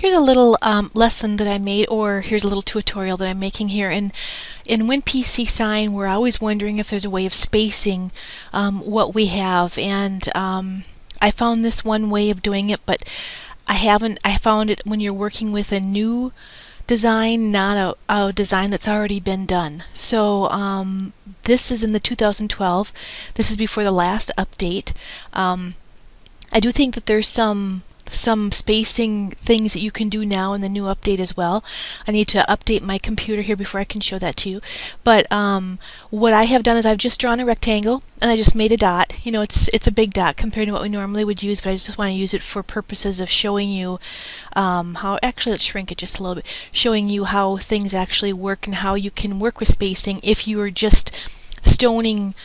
Here's a little lesson that I made, or here's a little tutorial that I'm making here. In winpcsign, we're always wondering if there's a way of spacing what we have, and I found this one way of doing it, but I found it when you're working with a new design, not a design that's already been done. So this is in the 2012. This is before the last update. I do think that there's some spacing things that you can do now in the new update as well. I need to update my computer here before I can show that to you. But what I have done is I've just drawn a rectangle and I just made a dot. You know, it's a big dot compared to what we normally would use, but I just want to use it for purposes of showing you how, actually let's shrink it just a little bit, showing you how things actually work and how you can work with spacing if you are just stoning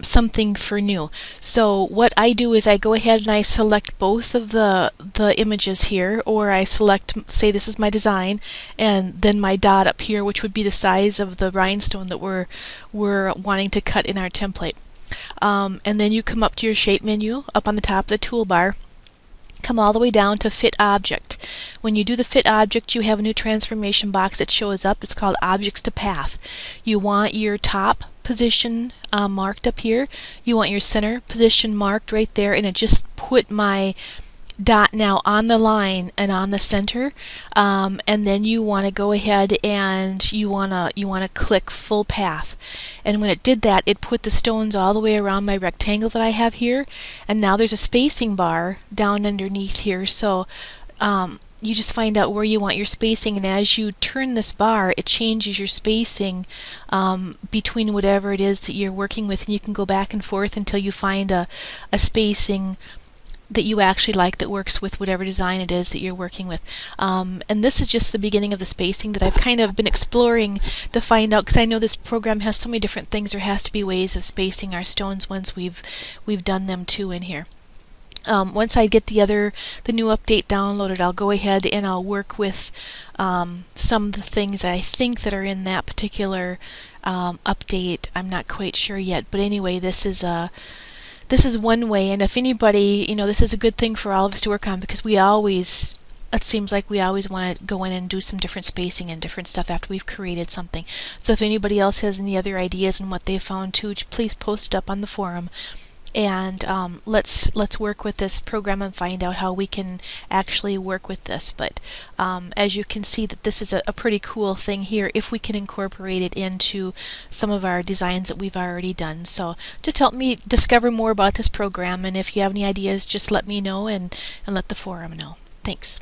something for new. So what I do is I go ahead and I select both of the images here, or I select, say this is my design, and then my dot up here, which would be the size of the rhinestone that we're wanting to cut in our template. And then you come up to your shape menu up on the top of the toolbar, come all the way down to Fit Object. When you do the Fit Object, you have a new transformation box that shows up. It's called Objects to Path. You want your top position marked up here. You want your center position marked right there, and it just put my dot now on the line and on the center. And then you want to go ahead and you want to click Full Path. And when it did that, it put the stones all the way around my rectangle that I have here. And now there's a spacing bar down underneath here. So you just find out where you want your spacing, and as you turn this bar, it changes your spacing between whatever it is that you're working with, and you can go back and forth until you find a spacing that you actually like that works with whatever design it is that you're working with. And this is just the beginning of the spacing that I've kind of been exploring to find out, because I know this program has so many different things. There has to be ways of spacing our stones once we've done them too in here. Once I get the new update downloaded, I'll go ahead and I'll work with some of the things I think that are in that particular update. I'm not quite sure yet, but anyway, this is one way. And if anybody, you know, this is a good thing for all of us to work on, because it seems like we always want to go in and do some different spacing and different stuff after we've created something. So if anybody else has any other ideas and what they've found too, please post it up on the forum. And let's work with this program and find out how we can actually work with this. But as you can see, that this is a pretty cool thing here if we can incorporate it into some of our designs that we've already done. So just help me discover more about this program, and if you have any ideas, just let me know and let the forum know. Thanks.